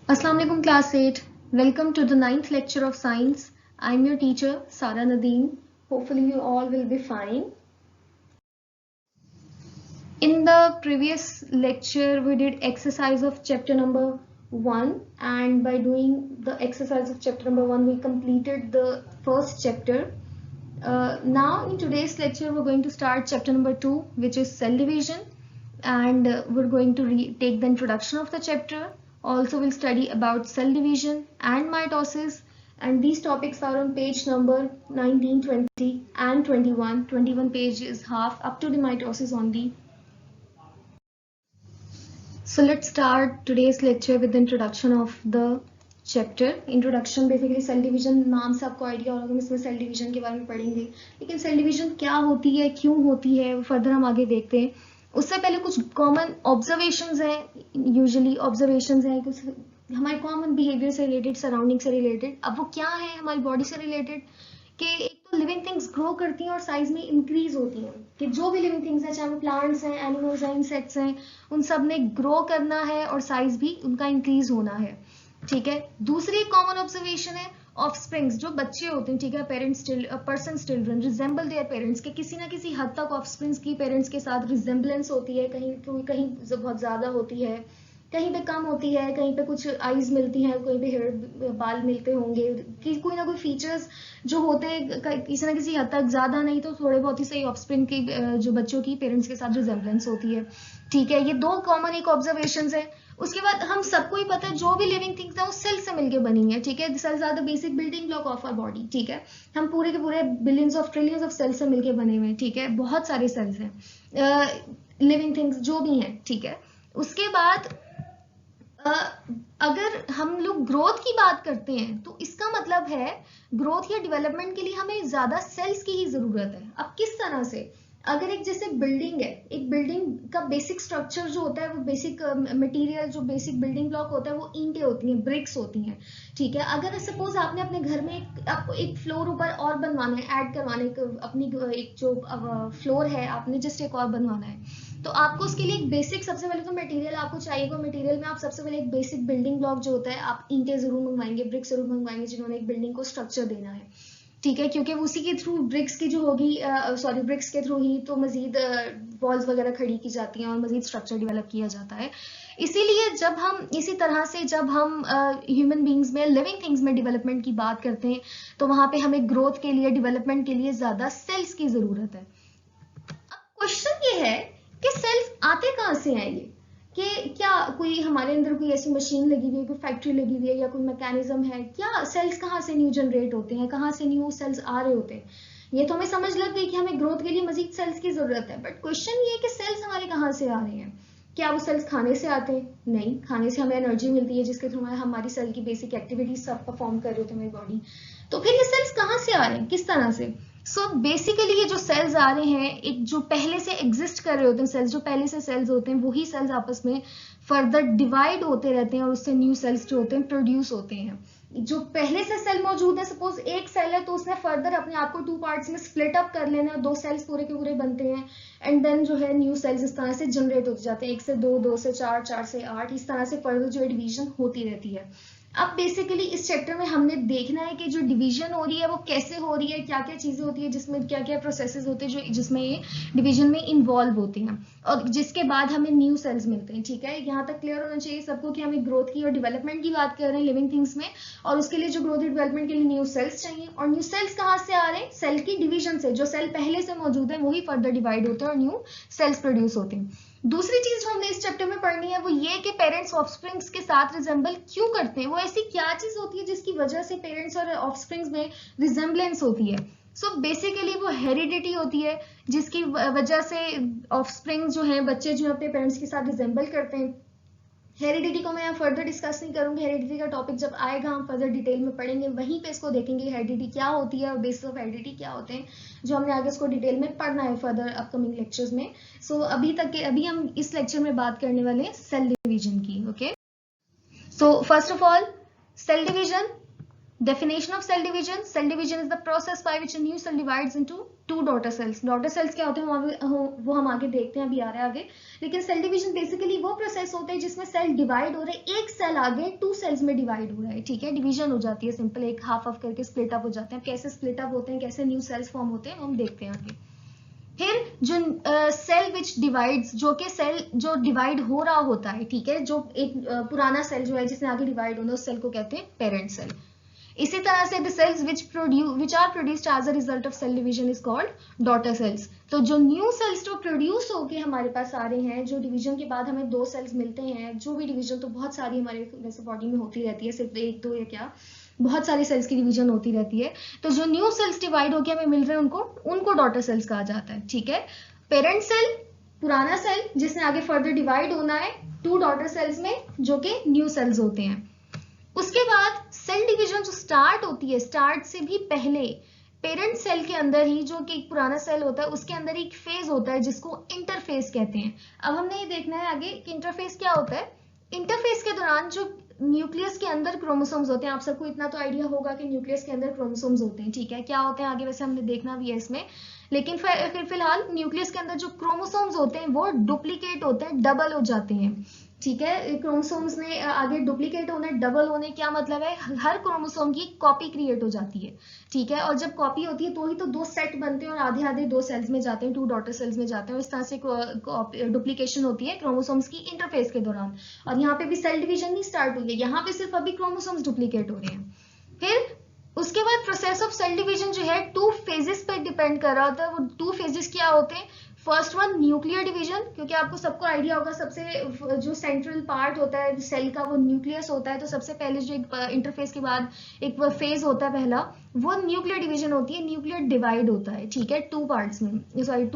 Assalamu alaikum class 8. Welcome to the 9th lecture of science. I'm your teacher Sara Nadeem. Hopefully you all will be fine. In the previous lecture we did exercise of chapter number 1, and by doing the exercise of chapter number 1 we completed the first chapter. Now in today's lecture we're going to start chapter number 2, which is cell division, and we're going to take the introduction of the chapter. Also we'll study about cell division and mitosis, and these topics are on page number 19, 20 and 21. 21 page is half up to the mitosis only. So let's start today's lecture with the introduction of the chapter. Introduction basically cell division नाम से आपको idea होगा, हम इसमें cell division के बारे में पढ़ेंगे, लेकिन सेल डिवीजन क्या होती है, क्यों होती है, फर्दर हम आगे देखते हैं. उससे पहले कुछ कॉमन ऑब्जर्वेशंस हैं, यूजुअली ऑब्जर्वेशंस हैं कुछ हमारे कॉमन बिहेवियर से रिलेटेड, सराउंडिंग से रिलेटेड. अब वो क्या है, हमारी बॉडी से रिलेटेड, कि एक तो लिविंग थिंग्स ग्रो करती हैं और साइज में इंक्रीज होती हैं, कि जो भी लिविंग थिंग्स हैं, चाहे वो प्लांट्स हैं, एनिमल्स हैं, इंसेक्ट्स हैं, उन सब ने ग्रो करना है और साइज भी उनका इंक्रीज होना है. ठीक है. दूसरी कॉमन ऑब्जर्वेशन है ऑफस्प्रिंग्स, जो बच्चे होते हैं, ठीक है, parents persons children resemble their parents, के किसी ना किसी हद तक ऑफस्प्रिंग्स की पेरेंट्स के साथ रिजेंबलेंस होती है, कहीं कहीं बहुत ज्यादा होती है, कहीं पे कम होती है, कहीं पे कुछ आईज मिलती हैं, कहीं पे हेयर बाल मिलते होंगे, कि कोई ना कोई फीचर्स जो होते हैं किसी ना किसी हद तक, ज्यादा नहीं तो थोड़े बहुत ही सही ऑफस्प्रिंग की जो बच्चों की पेरेंट्स के साथ रिजेंबलेंस होती है. ठीक है, ये दो कॉमन एक ऑब्जर्वेशन है. उसके बाद हम सबको ही पता है जो भी लिविंग थिंग्स है वो सेल से मिलकर बनी है. ठीक है, cells are the basic building block of our body. ठीक है, हम पूरे के पूरे billions of trillions of cells से मिलकर बने हुए हैं. ठीक है, बहुत सारे सेल्स हैं लिविंग थिंग्स जो भी हैं. ठीक है, उसके बाद अगर हम लोग ग्रोथ की बात करते हैं तो इसका मतलब है ग्रोथ या डेवलपमेंट के लिए हमें ज्यादा सेल्स की ही जरूरत है. अब किस तरह से, अगर एक जैसे बिल्डिंग है, एक बिल्डिंग का बेसिक स्ट्रक्चर जो होता है, वो बेसिक मटेरियल जो बेसिक बिल्डिंग ब्लॉक होता है, वो ईंटें होती हैं, ब्रिक्स होती हैं. ठीक है, अगर सपोज आपने अपने घर में आपको एक फ्लोर ऊपर और बनवाना है, ऐड करवाना है, अपनी एक जो फ्लोर है आपने जस्ट एक और बनवाना है, तो आपको उसके लिए एक बेसिक, सबसे पहले तो मटेरियल आपको चाहिए. मटेरियल में आप सबसे पहले एक बेसिक बिल्डिंग ब्लॉक जो होता है, आप ईंटें जरूर मंगवाएंगे, ब्रिक्स जरूर मंगवाएंगे, जिन्होंने एक बिल्डिंग को स्ट्रक्चर देना है. ठीक है, क्योंकि उसी के थ्रू ब्रिक्स की जो होगी, ब्रिक्स के थ्रू ही तो मजीद वॉल्स वगैरह खड़ी की जाती हैं और मजीद स्ट्रक्चर डेवलप किया जाता है. इसीलिए जब हम इसी तरह से जब हम ह्यूमन बींग्स में, लिविंग थिंग्स में डेवलपमेंट की बात करते हैं, तो वहां पे हमें ग्रोथ के लिए, डेवलपमेंट के लिए ज्यादा सेल्स की जरूरत है. क्वेश्चन ये है कि सेल्स आते कहाँ से हैं, ये कि क्या कोई हमारे अंदर कोई ऐसी मशीन लगी हुई है, कोई फैक्ट्री लगी हुई है, या कोई मैकेनिज्म है, क्या सेल्स कहाँ से न्यू जनरेट होते हैं, कहाँ से न्यू सेल्स आ रहे होते हैं. ये तो हमें समझ लग गई कि हमें ग्रोथ के लिए मजीद सेल्स की जरूरत है, बट क्वेश्चन ये है कि सेल्स हमारे कहाँ से आ रहे हैं. क्या वो सेल्स खाने से आते हैं? नहीं, खाने से हमें एनर्जी मिलती है जिसके थ्रू हमारी सेल की बेसिक एक्टिविटीज सब परफॉर्म कर रहे होते हैं हमारी बॉडी. तो फिर ये सेल्स कहाँ से आ रहे हैं, किस तरह से? सो बेसिकली ये जो सेल्स आ रहे हैं, एक जो पहले से एग्जिस्ट कर रहे होते हैं सेल्स, जो पहले से सेल्स होते हैं, वही सेल्स आपस में फर्दर डिवाइड होते रहते हैं और उससे न्यू सेल्स जो होते हैं प्रोड्यूस होते हैं. जो पहले से सेल मौजूद है, सपोज एक सेल है तो उसने फर्दर अपने आप को टू पार्ट्स में स्प्लिट अप कर लेना, दो सेल्स पूरे के पूरे बनते हैं, एंड देन जो है न्यू सेल्स इस तरह से जनरेट होते जाते हैं, 1 से 2, 2 से 4, 4 से 8, इस तरह से फर्दर जो डिवीजन होती रहती है. अब बेसिकली इस चैप्टर में हमने देखना है कि जो डिवीजन हो रही है वो कैसे हो रही है, क्या क्या चीजें होती है, जिसमें क्या क्या प्रोसेसेस होते हैं जो जिसमें ये डिवीजन में इन्वॉल्व होते हैं, और जिसके बाद हमें न्यू सेल्स मिलते हैं. ठीक है, यहाँ तक क्लियर होना चाहिए सबको कि हमें ग्रोथ की और डेवलपमेंट की बात कर रहे हैं लिविंग थिंग्स में, और उसके लिए जो ग्रोथ डेवलपमेंट के लिए न्यू सेल्स चाहिए. और न्यू सेल्स कहाँ से आ रहे हैं? सेल की डिवीजन से. जो सेल पहले से मौजूद है वही फर्दर डिवाइड होते हैं और न्यू सेल्स प्रोड्यूस होते हैं. दूसरी चीज जो हमने इस चैप्टर में पढ़नी है वो ये कि पेरेंट्स ऑफस्प्रिंग्स के साथ रिजेंबल क्यों करते हैं, वो ऐसी क्या चीज होती है जिसकी वजह से पेरेंट्स और ऑफस्प्रिंग्स में रिजेंबलेंस होती है. सो बेसिकली वो हेरिडिटी होती है, जिसकी वजह से ऑफस्प्रिंग्स जो है, बच्चे जो अपने पेरेंट्स के साथ रिजेंबल करते हैं. हेरिडिटी को मैं फर्दर डिस्कस नहीं करूंगी, हेरिडिटी का टॉपिक जब आएगा हम फर्दर डिटेल में पढ़ेंगे, वहीं पे इसको देखेंगे हेरिडिटी क्या होती है और बेसिस ऑफ हेरिडिटी क्या होते हैं, जो हमने आगे इसको डिटेल में पढ़ना है फर्दर अपकमिंग लेक्चर्स में. सो अभी हम इस लेक्चर में बात करने वाले हैं सेल डिवीजन की. Okay, so first of all cell division, Definition of cell division. Cell division is the process by which a new cell divides into two daughter cells. Daughter cells क्या होते हैं वो हम आगे देखते हैं, अभी आ रहा है आगे. लेकिन सेल डिवीजन बेसिकली वो प्रोसेस होता है जिसमें सेल डिवाइड हो रहे हैं, एक सेल आगे टू सेल्स में डिवाइड हो रहा है. ठीक है, डिवीजन हो जाती है सिंपल, एक हाफ ऑफ करके स्प्लिट अप हो जाते हैं. कैसे स्प्लिट अप होते हैं, कैसे न्यू सेल्स फॉर्म होते हैं, हम देखते हैं आगे. फिर जो सेल विच डिवाइड्स, जो कि सेल जो डिवाइड हो रहा होता है, ठीक है, जो एक पुराना सेल जो है जिसने आगे डिवाइड होना, उस सेल को कहते हैं पेरेंट सेल. इसी तरह से the cells which are produced as a result of cell division is called daughter cells. तो जो न्यू सेल्स जो प्रोड्यूस होके हमारे पास आ रहे हैं, जो डिवीजन के बाद हमें दो सेल्स मिलते हैं, जो भी डिवीजन तो बहुत सारी हमारे वैसे बॉडी में होती रहती है, सिर्फ एक दो या क्या, बहुत सारी सेल्स की डिवीजन होती रहती है. तो जो न्यू सेल्स डिवाइड होके हमें मिल रहे हैं उनको डॉटर सेल्स कहा जाता है. ठीक है, पेरेंट सेल पुराना सेल जिसने आगे फर्दर डिवाइड होना है टू डॉटर सेल्स में, जो कि न्यू सेल्स होते हैं. उसके बाद सेल डिवीजन जो स्टार्ट होती है, स्टार्ट से भी पहले पेरेंट सेल के अंदर ही, जो कि एक पुराना सेल होता है, उसके अंदर एक फेज होता है जिसको इंटरफेस कहते हैं. अब हमने ये देखना है आगे कि इंटरफेस क्या होता है. इंटरफेस के दौरान जो न्यूक्लियस के अंदर क्रोमोसोम्स होते हैं, आप सबको इतना तो आइडिया होगा कि न्यूक्लियस के अंदर क्रोमोसोम्स होते हैं. ठीक है, क्या होते हैं आगे वैसे हमने देखना भी है इसमें, लेकिन फिर फिलहाल न्यूक्लियस के अंदर जो क्रोमोसोम्स होते हैं वो डुप्लीकेट होते हैं, डबल हो जाते हैं. ठीक है, क्रोमोसोम्स ने आगे डुप्लीकेट होने, डबल होने, क्या मतलब है, हर क्रोमोसोम की कॉपी क्रिएट हो जाती है. ठीक है, और जब कॉपी होती है तो ही तो दो सेट बनते हैं और आधे आधे दो सेल्स में जाते हैं, टू डॉटर सेल्स में जाते हैं. इस तरह से डुप्लीकेशन होती है क्रोमोसोम्स की इंटरफेस के दौरान. और यहाँ पे भी सेल डिवीजन नहीं स्टार्ट हुई है, यहाँ पे सिर्फ अभी क्रोमोसोम्स डुप्लीकेट हो रहे हैं. फिर उसके बाद प्रोसेस ऑफ सेल डिवीजन जो है टू फेजेस पे डिपेंड कर रहा होता है. वो टू फेजेस क्या होते हैं. फर्स्ट वन न्यूक्लियर डिवीजन, क्योंकि आपको सबको आइडिया होगा सबसे जो सेंट्रल पार्ट होता है सेल का वो न्यूक्लियस होता है. तो सबसे पहले जो एक इंटरफेस के बाद एक फेज होता है पहला, वो न्यूक्लियर डिवीजन होती है. न्यूक्लियर डिवाइड होता है, ठीक है, टू पार्ट्स में, सॉरी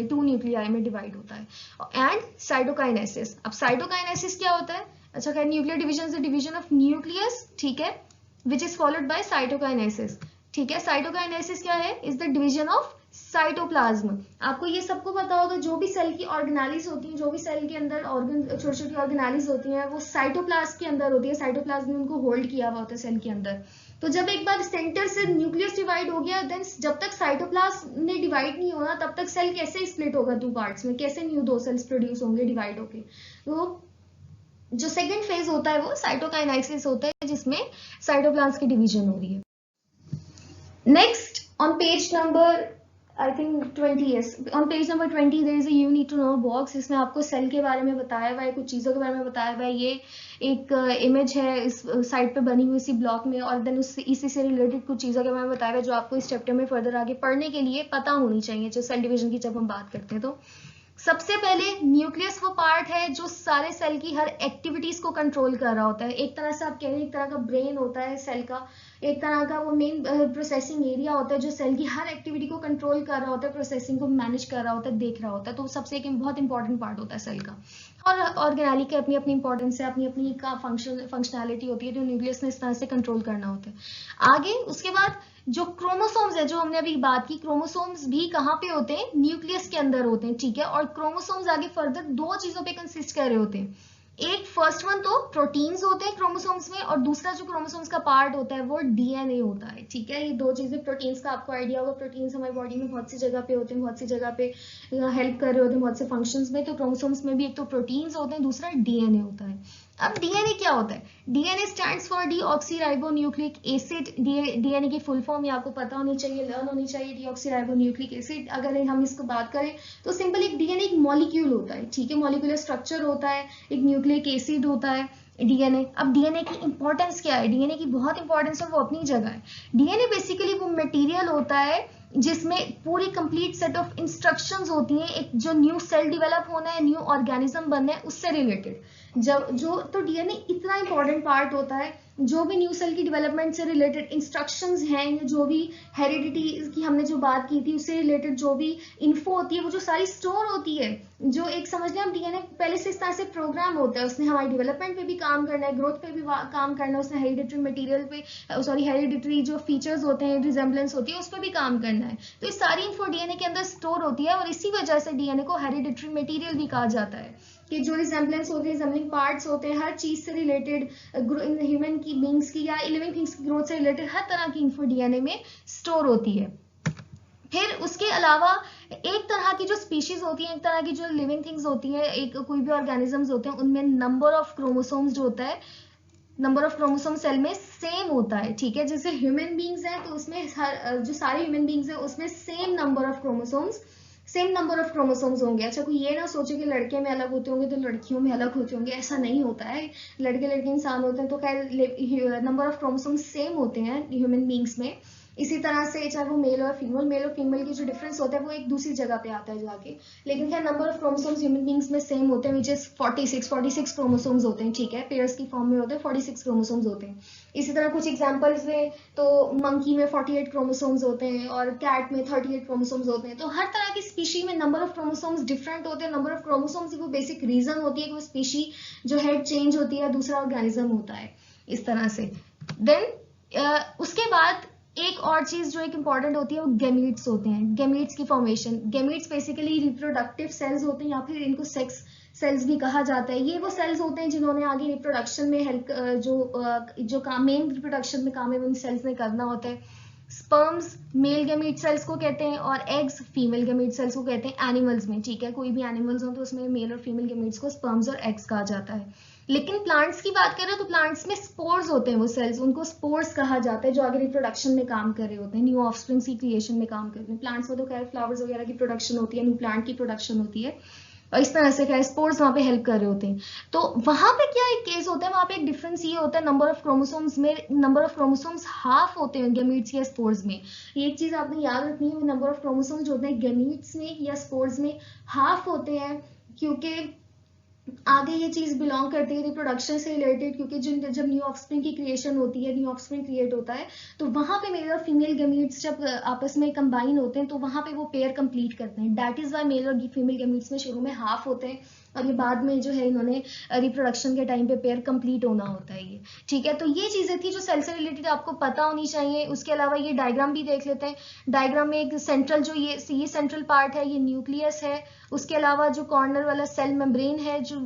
टू न्यूक्लियाई में डिवाइड होता है. And cytokinesis. अब साइटोकाइनेसिस क्या होता है. अच्छा, क्या nuclear division is the division of nucleus, ठीक है, which is followed by cytokinesis. ठीक है, साइटोकाइनेसिस क्या है, is the division of cytoplasm. आपको ये सबको पता होगा, जो भी सेल की ऑर्गेनालिज होती हैं, जो भी सेल के अंदर ऑर्गन छोटी छोटी ऑर्गेनालिज होती हैं, वो साइटोप्लाज्म के अंदर होती है. साइटोप्लाज्म ने उनको होल्ड किया हुआ होता है सेल के अंदर. तो जब एक बार सेंटर से न्यूक्लियस डिवाइड हो गया, देन जब तक साइटोप्लाज्म ने डिवाइड नहीं होना तब तक सेल कैसे स्प्लिट होगा टू पार्ट्स में, कैसे न्यू दो सेल्स प्रोड्यूस होंगे डिवाइड होके. तो जो सेकंड फेज होता है वो साइटोकाइनेसिस होता है, जिसमें साइटोप्लाज्म की डिवीजन हो रही है. Next on page number I think 20, yes, on page number 20 there is a you need to know box. इसमें आपको सेल के बारे में बताया हुआ है, कुछ चीज़ों के बारे में बताया हुआ है. ये एक इमेज है इस साइट पे बनी हुई इसी ब्लॉक में, और देन इसी से रिलेटेड कुछ चीज़ों के बारे में बताया हुआ है जो आपको इस चैप्टर में फर्दर आगे पढ़ने के लिए पता होनी चाहिए, जो सेल डिवीजन की जब हम बात करते हैं. तो सबसे पहले न्यूक्लियस वो पार्ट है जो सारे सेल की हर एक्टिविटीज को कंट्रोल कर रहा होता है. एक तरह से आप कह रहे हैं एक तरह का ब्रेन होता है सेल का, एक तरह का वो मेन प्रोसेसिंग एरिया होता है जो सेल की हर एक्टिविटी को कंट्रोल कर रहा होता है, प्रोसेसिंग को मैनेज कर रहा होता है, देख रहा होता है. तो सबसे एक बहुत इंपॉर्टेंट पार्ट होता है सेल का. और ऑर्गेनाली की अपनी अपनी इंपॉर्टेंस है, अपनी अपनी का फंक्शनैलिटी होती है, जो न्यूक्लियस ने इस तरह से कंट्रोल करना होता है. आगे उसके बाद जो क्रोमोसोम्स है, जो हमने अभी बात की, क्रोमोसोम्स भी कहाँ पे होते हैं, न्यूक्लियस के अंदर होते हैं. ठीक है, और क्रोमोसोम्स आगे फर्दर दो चीजों पे कंसिस्ट कर रहे होते हैं. एक फर्स्ट वन तो प्रोटीन्स होते हैं क्रोमोसोम्स में, और दूसरा जो क्रोमोसोम्स का पार्ट होता है वो डीएनए होता है. ठीक है, ये दो चीजें. प्रोटीन्स का आपको आइडिया होगा, प्रोटीन्स हमारी बॉडी में बहुत सी जगह पे होते हैं, बहुत सी जगह पे हेल्प कर रहे होते हैं बहुत से फंक्शंस में. तो क्रोमोसोम्स में भी एक तो प्रोटीन्स होते हैं, दूसरा डीएनए होता है. अब डीएनए क्या होता है. DNA stands for deoxyribonucleic acid. DNA की फुल फॉर्म ये आपको पता होनी चाहिए, लर्न होनी चाहिए. डीऑक्सीराइबोन्यूक्लिक एसिड, अगर हम इसको बात करें तो सिंपल एक डीएनए एक मॉलिक्यूल होता है. ठीक है, मॉलिक्यूलर स्ट्रक्चर होता है, एक न्यूक्लिक एसिड होता है डीएनए. अब डीएनए की इंपॉर्टेंस क्या है, डीएनए की बहुत इंपॉर्टेंस है, वो अपनी जगह है. डीएनए बेसिकली वो मटेरियल होता है जिसमें पूरी कंप्लीट सेट ऑफ इंस्ट्रक्शंस होती हैं, एक जो न्यू सेल डेवलप होना है, न्यू ऑर्गेनिज्म बनना है, उससे रिलेटेड. तो डीएनए इतना इंपॉर्टेंट पार्ट होता है, जो भी न्यू सेल की डेवलपमेंट से रिलेटेड इंस्ट्रक्शंस हैं, या जो भी हेरिडिटी की हमने जो बात की थी उससे रिलेटेड जो भी इन्फो होती है, वो जो सारी स्टोर होती है, जो एक समझ लें हम डीएनए पहले से इस तरह से प्रोग्राम होता है, उसने हमारी डेवलपमेंट पे भी काम करना है, ग्रोथ पे भी काम करना है, उसने हेरिडिटरी मटेरियल पे, सॉरी हेरिडिटरी जो फीचर्स होते हैं, रिजेम्बलेंस होती है, उस पर भी काम करना है. तो ये सारी इन्फो डीएनए के अंदर स्टोर होती है, और इसी वजह से डीएनए को हेरिडिटरी मटेरियल भी कहा जाता है. कि जो रिजेम्बलेंस होते हैं, रिजेम्बलिंग पार्ट्स होते हैं, हर चीज से रिलेटेड, ह्यूमन की बींग्स की या लिविंग थिंग्स की ग्रोथ से रिलेटेड हर तरह की इन्फो डीएनए में स्टोर होती है। फिर उसके अलावा एक तरह की जो स्पीशीज होती है, एक तरह की जो लिविंग थिंग्स होती है, एक कोई भी ऑर्गेनिजम्स होते हैं, उनमें नंबर ऑफ क्रोमोसोम्स जो होता है, नंबर ऑफ क्रोमोसोम सेल में सेम होता है, ठीक है। जैसे ह्यूमन बींग्स हैं तो उसमें जो सारे ह्यूमन बींग्स हैं उसमें सेम नंबर ऑफ क्रोमोसोम्स होंगे। अच्छा, कोई ये ना सोचे कि लड़के में अलग होते होंगे तो लड़कियों में अलग होते होंगे, ऐसा नहीं होता है। लड़के लड़के इंसान होते हैं तो खैर नंबर ऑफ क्रोमोसोम्स सेम होते हैं ह्यूमन बींग्स में। इसी तरह से चाहे वो मेल और फीमेल की जो डिफरेंस होता है वो एक दूसरी जगह पे आता है जाके, लेकिन खैर number of chromosomes human beings में सेम होते हैं, विच इज 46 क्रोमोसोम्स होते हैं, ठीक है। पेयर्स की फॉर्म में होते हैं, 46 क्रोमोसोम्स होते हैं। इसी तरह कुछ एग्जांपल्स में तो मंकी में 48 क्रोमोसोम्स होते हैं और कैट में 38 क्रोमोसोम्स होते हैं। तो हर तरह की स्पीशी में नंबर ऑफ क्रोमोसोम्स डिफरेंट होते हैं। नंबर ऑफ क्रोमोसोम्स की वो बेसिक रीजन होती है कि वो स्पीशी जो है चेंज होती है, दूसरा ऑर्गेनिज्म होता है, इस तरह से। देन उसके बाद एक और चीज जो एक इंपॉर्टेंट होती है वो गैमीट्स होते हैं। गैमीट्स की formation, gametes basically reproductive cells होते हैं या फिर इनको सेक्स सेल्स भी कहा जाता है। ये वो सेल्स होते हैं जिन्होंने आगे रिप्रोडक्शन में हेल्प जो काम मेन रिप्रोडक्शन में काम है उन सेल्स ने करना होता है। स्पर्म्स मेल गैमीट सेल्स को कहते हैं और एग्स फीमेल गैमीट सेल्स को कहते हैं एनिमल्स में, ठीक है। कोई भी एनिमल्स हो तो उसमें मेल और फीमेल गैमीट्स को स्पर्म्स और एग्स कहा जाता है। लेकिन प्लांट्स की बात करें तो प्लांट्स में स्पोर्स होते हैं, वो सेल्स, उनको स्पोर्स कहा जाता है, जो आगे रिप्रोडक्शन में काम कर रहे होते हैं, न्यू ऑफस्प्रिंग्स की क्रिएशन में काम करते हैं। प्लांट्स में तो खैर फ्लावर्स वगैरह की प्रोडक्शन होती है, न्यू प्लांट की प्रोडक्शन होती है, और इस तरह से खैर स्पोर्स वहां पे हेल्प कर रहे होते हैं। तो वहां पे क्या एक केस होता है, वहां पे एक डिफरेंस ये होता है, नंबर ऑफ क्रोमोसोम्स में नंबर ऑफ क्रोमोसोम्स हाफ होते हैं गैमीट्स या स्पोर्स में। ये एक चीज आपने याद रखनी है, नंबर ऑफ क्रोमोसोम्स जो होते हैं गैमीट्स में या स्पोर्स में हाफ होते हैं, क्योंकि आगे ये चीज बिलोंग करती है रिप्रोडक्शन से रिलेटेड, क्योंकि जब न्यू ऑफस्प्रिंग की क्रिएशन होती है, न्यू ऑफस्प्रिंग क्रिएट होता है, तो वहां पे मेल और फीमेल गैमीट्स जब आपस में कंबाइन होते हैं तो वहां पे वो पेयर कंप्लीट करते हैं। दैट इज वाई मेल और फीमेल गैमीट्स में शुरू में हाफ होते हैं और ये बाद में जो है इन्होंने रिप्रोडक्शन के टाइम पे पेयर कंप्लीट होना होता है, ये ठीक है। तो ये चीजें थी जो सेल से रिलेटेड आपको पता होनी चाहिए। उसके अलावा ये डायग्राम भी देख लेते हैं। डायग्राम में एक सेंट्रल जो ये सेंट्रल पार्ट है, ये न्यूक्लियस है। उसके अलावा जो कॉर्नर वाला सेल मेम्ब्रेन है जो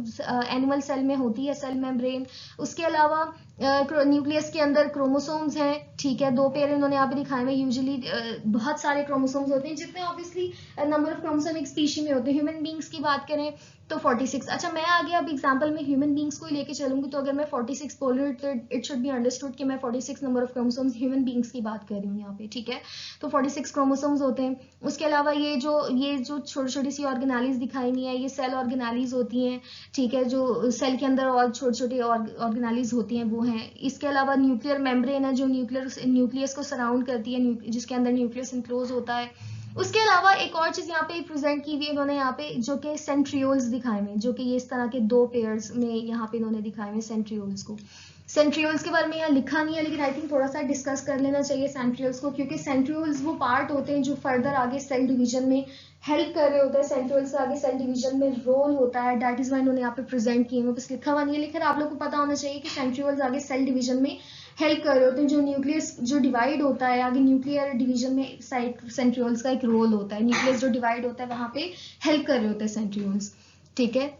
एनिमल सेल में होती है, सेल मेम्ब्रेन। उसके अलावा न्यूक्लियस के अंदर क्रोमोसोम्स हैं, ठीक है। 2 पेयर इन्होंने यहाँ पे दिखाए हुए। यूजुअली बहुत सारे क्रोमोसोम्स होते हैं, जितने ऑब्वियसली नंबर ऑफ क्रोमोसोम एक स्पीशी में होते हैं। ह्यूमन बींग्स की बात करें तो 46। अच्छा, मैं आगे अब एग्जांपल में ह्यूमन बींग्स को ही लेके चलूंगी, तो अगर मैं 46 बोल रही हूँ तो इट शुड बी अंडरस्टूड कि मैं 46 number of chromosomes human beings की बात कर रही हूँ यहाँ पे, ठीक है। तो 46 क्रोमोसोम्स होते हैं। उसके अलावा ये जो छोटी छोटी सी ऑर्गेनालीज दिखाई नहीं है, ये सेल ऑर्गेनालीज होती हैं, ठीक है। जो सेल के अंदर और छोटी छोटी ऑर्गेनालीज होती हैं वो हैं। इसके अलावा न्यूक्लियर मेम्ब्रेन है जो न्यूक्लियस को सराउंड करती है, जिसके अंदर न्यूक्लियस इनक्लोज होता है। उसके अलावा एक और चीज यहाँ पे प्रेजेंट की हुई है इन्होंने यहाँ पे, जो कि सेंट्रियोल्स दिखाए हुए, जो कि ये इस तरह के 2 पेयर्स में यहाँ पे इन्होंने दिखाए हुए सेंट्रियोल्स को। सेंट्रियोल्स के बारे में यहाँ लिखा नहीं है, लेकिन आई थिंक थोड़ा सा डिस्कस कर लेना चाहिए सेंट्रियोल्स को, क्योंकि सेंट्रियोल्स वो पार्ट होते हैं जो फर्दर आगे सेल डिवीजन में हेल्प कर रहे होते हैं। सेंट्रियोल्स का आगे सेल डिवीजन में रोल होता है, दैट इज वाई इन्होंने यहाँ पे प्रेजेंट किए हुए, बस लिखा हुआ नहीं है, लेकिन आप लोग को पता होना चाहिए कि सेंट्रियोल्स आगे सेल डिवीजन में हेल्प कर रहे होते हैं। जो न्यूक्लियस जो डिवाइड होता है आगे न्यूक्लियर डिवीजन में साइड सेंट्रियोल्स का एक रोल होता है। न्यूक्लियस जो डिवाइड होता है वहां पे हेल्प कर रहे होते हैं सेंट्रियोल्स, ठीक है।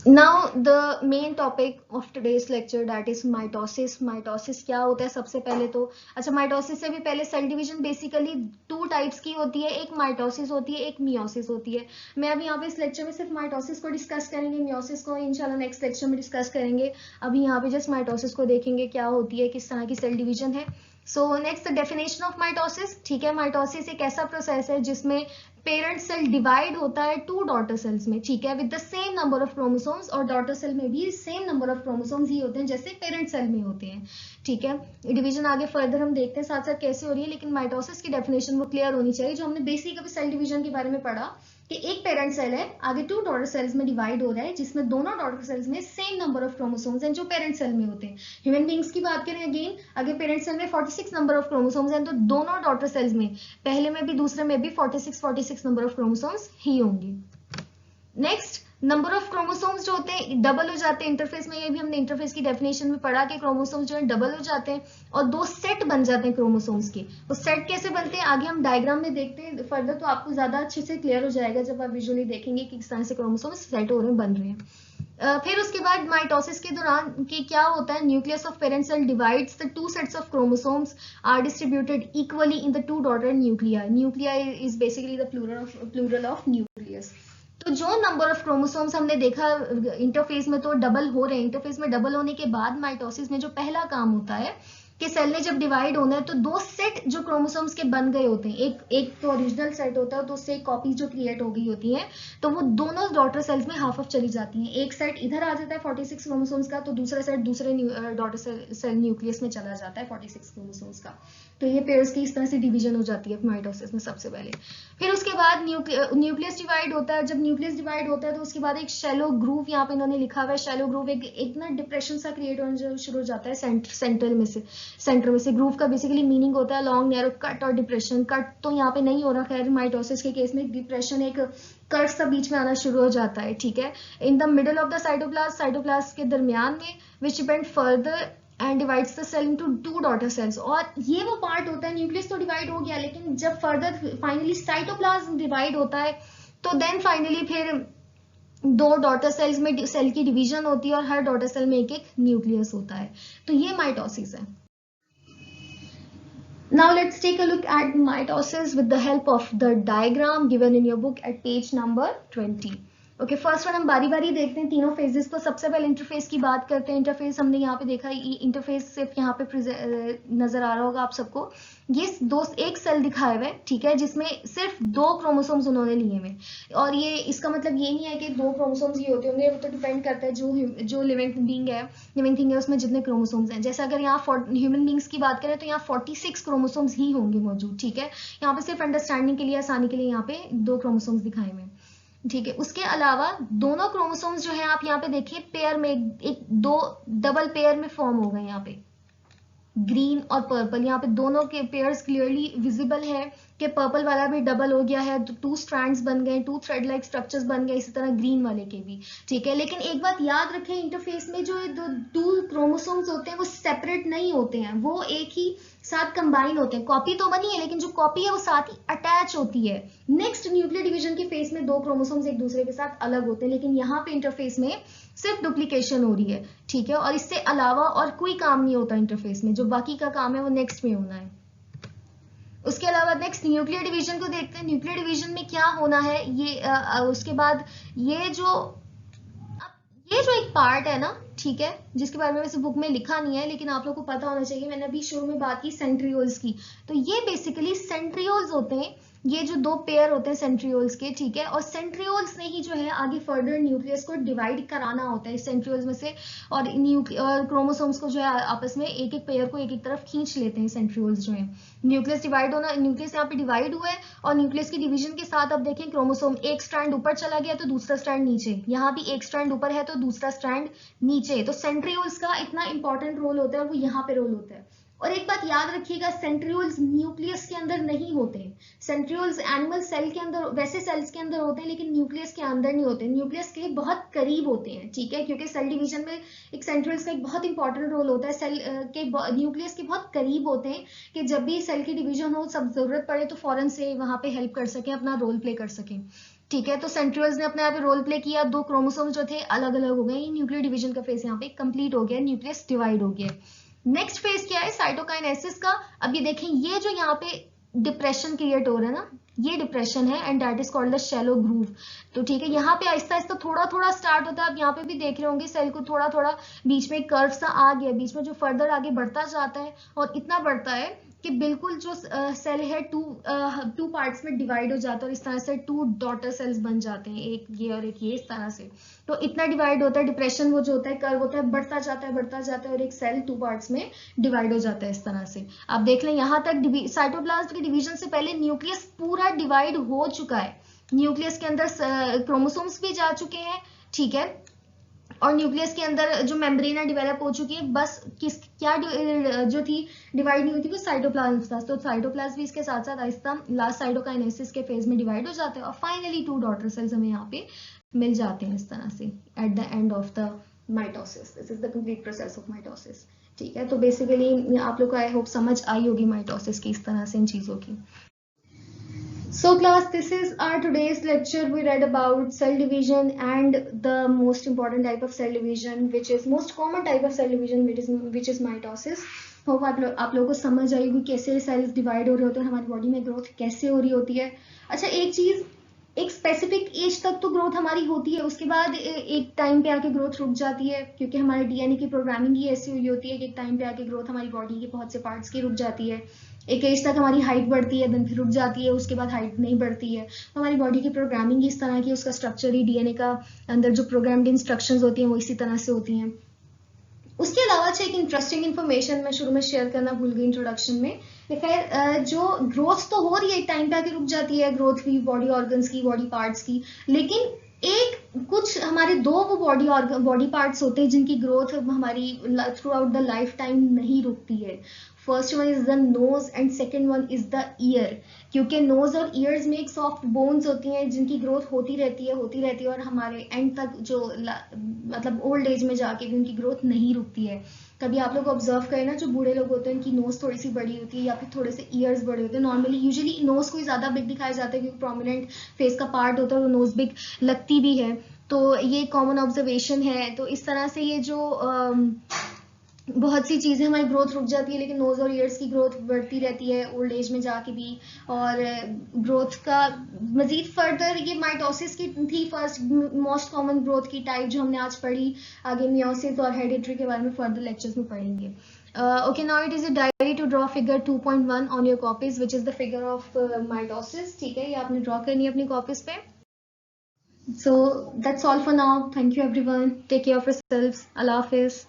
Now the main topic of today's lecture, that is mitosis. Mitosis क्या होता है सबसे पहले तो, अच्छा mitosis से भी पहले सेल डिवीजन बेसिकली 2 टाइप्स की होती है, एक माइटोसिस होती है, एक मियोसिस होती है। मैं अभी यहाँ पे इस लेक्चर में सिर्फ माइटोसिस को डिस्कस करेंगे, मियोसिस को इंशाल्लाह नेक्स्ट लेक्चर में डिस्कस करेंगे। अभी यहाँ पे जस्ट माइटोसिस को देखेंगे क्या होती है, किस तरह की सेल डिवीजन है। So next definition of mitosis, ठीक है। माइटोसिस एक ऐसा प्रोसेस है जिसमें पेरेंट सेल डिवाइड होता है 2 डॉटर सेल्स में, ठीक है, with the same number of chromosomes, और डॉटर सेल में भी सेम नंबर ऑफ क्रोमोसोम्स ही होते हैं जैसे पेरेंट सेल में होते हैं, ठीक है। डिवीजन आगे फर्दर हम देखते हैं साथ साथ कैसे हो रही है, लेकिन माइटोसिस की डेफिनेशन वो क्लियर होनी चाहिए, जो हमने बेसिक अभी सेल डिवीजन के बारे में पढ़ा कि एक पेरेंट सेल है, आगे 2 डॉटर सेल्स में डिवाइड हो रहा है, जिसमें दोनों डॉटर सेल्स में सेम नंबर ऑफ क्रोमोसोम्स हैं जो पेरेंट सेल में होते हैं। ह्यूमन बींग्स की बात करें अगेन, आगे पेरेंट सेल में 46 नंबर ऑफ क्रोमोसोम्स हैं, तो दोनों डॉटर सेल्स में पहले में भी दूसरे में भी 46 नंबर ऑफ क्रोमोसोम्स ही होंगे। नेक्स्ट नंबर ऑफ क्रोमोसोम्स जो होते हैं डबल हो जाते हैं इंटरफेस में, ये भी हमने इंटरफेस की डेफिनेशन में पढ़ा कि क्रोमोसोम्स जो है डबल हो जाते हैं और 2 सेट बन जाते हैं क्रोमोसोम्स के। वो सेट कैसे बनते हैं आगे हम डायग्राम में देखते हैं फर्दर, तो आपको ज्यादा अच्छे से क्लियर हो जाएगा जब आप विजुअली देखेंगे कि किस तरह से क्रोमोसोम्स सेट हो रहे हैं, बन रहे हैं। फिर उसके बाद माइटोसिस के दौरान कि क्या होता है, nucleus of parent cell divides the 2 sets of chromosomes are distributed equally in the 2 daughter nuclei. Nuclei is basically the plural of nucleus. तो जो नंबर ऑफ क्रोमोसोम्स हमने देखा इंटरफेस में तो डबल हो रहे हैं, इंटरफेस में डबल होने के बाद माइटोसिस में जो पहला काम होता है कि सेल ने जब डिवाइड होना है तो 2 सेट जो क्रोमोसोम्स के बन गए होते हैं, एक तो ओरिजिनल सेट होता है तो उससे कॉपी जो क्रिएट हो गई होती है, तो वो दोनों डॉटर सेल्स में हाफ ऑफ चली जाती हैं। एक सेट इधर आ जाता है 46 क्रोमोसोम्स का, तो दूसरा सेट दूसरे डॉटर सेल न्यूक्लियस में चला जाता है 46 क्रोमोसोम्स का। तो ये पेयर्स की इस तरह से डिवीजन हो जाती है माइटोसिस में सबसे पहले। फिर उसके बाद न्यूक्लियस डिवाइड होता है। जब न्यूक्लियस डिवाइड होता है तो उसके बाद एक शैलो ग्रूव, यहाँ पे इन्होंने लिखा हुआ है शैलो ग्रूव, एक ना डिप्रेशन सा क्रिएट होना शुरू हो जाता है सेंटर में से। ग्रूव का बेसिकली मीनिंग होता है लॉन्ग नैरो कट और डिप्रेशन। कट तो यहाँ पे नहीं हो रहा खैर माइटोसिस के केस में, डिप्रेशन एक कर्व सा बीच में आना शुरू हो जाता है, ठीक है, in the middle of the cytoplasm, cytoplasm के दरमियान में, which depend further and divides the cell into 2 daughter cells. और ये वो पार्ट होता है, न्यूक्लियस तो डिवाइड हो गया, लेकिन जब फर्दर फाइनली साइटोप्लाज्म डिवाइड होता है तो देन फाइनली फिर 2 डॉटर सेल्स में सेल की डिवीजन होती है और हर डॉटर सेल में एक एक न्यूक्लियस होता है। तो ये माइटोसिस है। Now let's take a look at mitosis with the help of the diagram given in your book at page number 20. Okay, first one हम बारी बारी देखते हैं तीनों फेजेस को। सबसे पहले इंटरफेस की बात करते हैं। इंटरफेस हमने यहाँ पे देखा, ये इंटरफेस सिर्फ यहाँ पे नजर आ रहा होगा आप सबको। ये एक सेल दिखाया हुआ है, ठीक है, जिसमें सिर्फ 2 क्रोमोसोम्स उन्होंने लिए हुए। और ये इसका मतलब ये नहीं है कि 2 क्रोमोसोम्स ये होते होंगे, वो तो डिपेंड करता है जो लिविंग थिंग है उसमें जितने क्रोमोसोम्स हैं। जैसे अगर यहाँ ह्यूमन बींग्स की बात करें तो यहाँ 46 क्रोमोसोम्स ही होंगे मौजूद, ठीक है। यहाँ पे सिर्फ अंडरस्टैंडिंग के लिए, आसानी के लिए यहाँ पे 2 क्रोमोसोम्स दिखाए हुए, ठीक है। उसके अलावा दोनों क्रोमोसोम्स जो है आप यहाँ पे देखिए पेयर में एक 2 डबल पेयर में फॉर्म हो गए, यहाँ पे ग्रीन और पर्पल, यहाँ पे दोनों के पेयर्स क्लियरली विजिबल है कि पर्पल वाला भी डबल हो गया है, तो 2 स्ट्रैंड्स बन गए, 2 थ्रेड लाइक स्ट्रक्चर्स बन गए, इसी तरह ग्रीन वाले के भी, ठीक है। लेकिन एक बात याद रखें, इंटरफेस में जो 2 क्रोमोसोम्स होते हैं वो सेपरेट नहीं होते हैं, वो एक ही साथ कंबाइन होते हैं। कॉपी तो बनी है लेकिन जो कॉपी है वो साथ ही अटैच होती है। नेक्स्ट न्यूक्लियर डिवीजन के फेस में 2 क्रोमोसोम्स एक दूसरे के साथ अलग होते हैं, लेकिन यहाँ पे इंटरफेस में सिर्फ डुप्लीकेशन हो रही है, ठीक है। और इससे अलावा और कोई काम नहीं होता इंटरफेस में, जो बाकी का काम है वो नेक्स्ट में होना है। उसके अलावा नेक्स्ट न्यूक्लियर डिवीजन को देखते हैं। न्यूक्लियर डिवीजन में क्या होना है ये उसके बाद ये जो एक पार्ट है ना, ठीक है, जिसके बारे में वैसे बुक में लिखा नहीं है लेकिन आप लोगों को पता होना चाहिए। मैंने अभी शुरू में बात की सेंट्रियोल्स की, तो ये बेसिकली सेंट्रियोल्स होते हैं, ये जो 2 पेयर होते हैं सेंट्रियोल्स के, ठीक है। और सेंट्रियोल्स ने ही जो है आगे फर्दर न्यूक्लियस को डिवाइड कराना होता है सेंट्रियोल्स में से, और क्रोमोसोम्स को जो है आपस में एक एक पेयर को एक एक तरफ खींच लेते हैं सेंट्रियोल्स जो है। न्यूक्लियस डिवाइड होना, न्यूक्लियस यहाँ पे डिवाइड हुआ है और न्यूक्लियस की डिवीजन के साथ अब देखें क्रोमोसोम एक स्ट्रैंड ऊपर चला गया तो दूसरा स्ट्रैंड नीचे, यहाँ भी एक स्ट्रैंड ऊपर है तो दूसरा स्ट्रैंड नीचे। तो सेंट्रियोल्स का इतना इंपॉर्टेंट रोल होता है और वो यहाँ पे रोल होता है। और एक बात याद रखिएगा, सेंट्रियोल्स न्यूक्लियस के अंदर नहीं होते हैं। सेंट्रियोल्स एनिमल सेल के अंदर, वैसे सेल्स के अंदर होते हैं लेकिन न्यूक्लियस के अंदर नहीं होते, न्यूक्लियस के बहुत करीब होते हैं, ठीक है। क्योंकि सेल डिवीजन में एक सेंट्रियोल्स का एक बहुत इंपॉर्टेंट रोल होता है, सेल के न्यूक्लियस के बहुत करीब होते हैं कि जब भी सेल की डिवीजन हो, सब जरूरत पड़े तो फौरन से वहां पे हेल्प कर सके, अपना रोल प्ले कर सके, ठीक है। तो सेंट्रियोल्स ने अपने यहाँ पे रोल प्ले किया, 2 क्रोमोसोम जो थे अलग अलग हो गए, न्यूक्लियर डिवीजन का फेज यहाँ पे कंप्लीट हो गया, न्यूक्लियस डिवाइड हो गया। नेक्स्ट फेज क्या है, साइटोकाइनेसिस का। अब ये देखें, ये जो यहाँ पे डिप्रेशन क्रिएट हो रहा है ना, ये डिप्रेशन है and that is called the shallow groove. तो ठीक है, यहाँ पे आहिस्ता आहिस्ता थोड़ा थोड़ा स्टार्ट होता है। अब यहाँ पे भी देख रहे होंगे सेल को थोड़ा थोड़ा बीच में कर्व सा आ गया, बीच में जो फर्दर आगे बढ़ता जाता है और इतना बढ़ता है कि बिल्कुल जो सेल है 2 पार्ट्स में डिवाइड हो जाता है और इस तरह से 2 डॉटर सेल्स बन जाते हैं, एक ये और एक ये, इस तरह से। तो इतना डिवाइड होता है, डिप्रेशन वो जो होता है कर्व होता है, बढ़ता जाता है और एक सेल 2 पार्ट्स में डिवाइड हो जाता है इस तरह से। आप देख लें यहाँ तक साइटोप्लाज्म के डिवीजन से पहले न्यूक्लियस पूरा डिवाइड हो चुका है, न्यूक्लियस के अंदर क्रोमोसोम्स भी जा चुके हैं, ठीक है, और न्यूक्लियस के अंदर जो मेम्ब्रेन डेवलप हो चुकी है। बस क्या जो थी डिवाइड नहीं हुई थी वो साइटोप्लाज्म था। तो साइटोप्लाज्म भी इसके साथ साथ आहिस्ता लास्ट साइटोकाइनेसिस के फेज में डिवाइड हो जाते हैं और फाइनली 2 डॉटर सेल्स हमें यहाँ पे मिल जाते हैं इस तरह से at the end of the mitosis. This is the complete process of mitosis. ठीक है, तो बेसिकली आप लोग को आई होप समझ आई होगी माइटोसिस की इस तरह से इन चीज़ों की. So class, this is our today's lecture. We read about cell division and the most important type of cell division, which is most common type of cell division, which is mitosis. Hope आप लोगों को समझ आई होगी कैसे sales divide हो रहे होते हैं, हमारी बॉडी में ग्रोथ कैसे हो रही होती है. अच्छा, एक चीज, एक स्पेसिफिक एज तक तो ग्रोथ हमारी होती है, उसके बाद एक टाइम पे आके ग्रोथ रुक जाती है, क्योंकि हमारे डीएनए की प्रोग्रामिंग ही ऐसी हुई होती है कि एक टाइम पे आके ग्रोथ हमारी बॉडी के बहुत से पार्ट्स की रुक जाती है. एक एज तक हमारी हाइट बढ़ती है, देन फिर रुक जाती है, उसके बाद हाइट नहीं बढ़ती है. तो हमारी बॉडी की प्रोग्रामिंग इस तरह की, उसका स्ट्रक्चर ही डीएनए का अंदर जो प्रोग्राम्ड इंस्ट्रक्शंस होती हैं वो इसी तरह से होती हैं. उसके अलावा एक इंटरेस्टिंग इन्फॉर्मेशन मैं शुरू में शेयर करना भूल गई इंट्रोडक्शन में. खैर, जो ग्रोथ तो हो रही है, एक टाइम पे आके रुक जाती है ग्रोथ भी बॉडी ऑर्गन्स की, बॉडी पार्ट्स की, लेकिन एक कुछ हमारे दो वो बॉडी पार्ट्स होते हैं जिनकी ग्रोथ हमारी through out the life time नहीं रुकती है. First one is the nose and second one is the year. क्योंकि नोज और ईयर्स में एक सॉफ्ट बोन्स होती हैं जिनकी ग्रोथ होती रहती है और हमारे एंड तक जो मतलब ओल्ड एज में जाके भी उनकी ग्रोथ नहीं रुकती है. कभी आप लोग ऑब्जर्व करें ना, जो बूढ़े लोग होते हैं उनकी नोज थोड़ी सी बड़ी होती है या फिर थोड़े से ईयर्स बड़े होते हैं. नॉर्मली यूजुअली नोज को ही ज्यादा बिग दिखाया जाता है क्योंकि प्रोमिनेंट फेस का पार्ट होता है, तो नोज बिग लगती भी है. तो ये कॉमन ऑब्जर्वेशन है. तो इस तरह से ये जो बहुत सी चीज़ें हमारी ग्रोथ रुक जाती है, लेकिन नोज और ईयर्स की ग्रोथ बढ़ती रहती है ओल्ड एज में जाके भी. और ग्रोथ का मजीद फर्दर, ये माइटोसिस की थी फर्स्ट मोस्ट कॉमन ग्रोथ की टाइप जो हमने आज पढ़ी. आगे मियोसिस और हेरिडिटरी के बारे में फर्दर लेक्चर्स में पढ़ेंगे. Okay, now it is a diary to draw figure 2.1 on your copies, which is the figure of mitosis. ठीक है, ये आपने ड्रॉ करनी है अपनी कॉपीज पे. So that's all for now. Thank you everyone. Take care of yourselves. Allah Hafiz.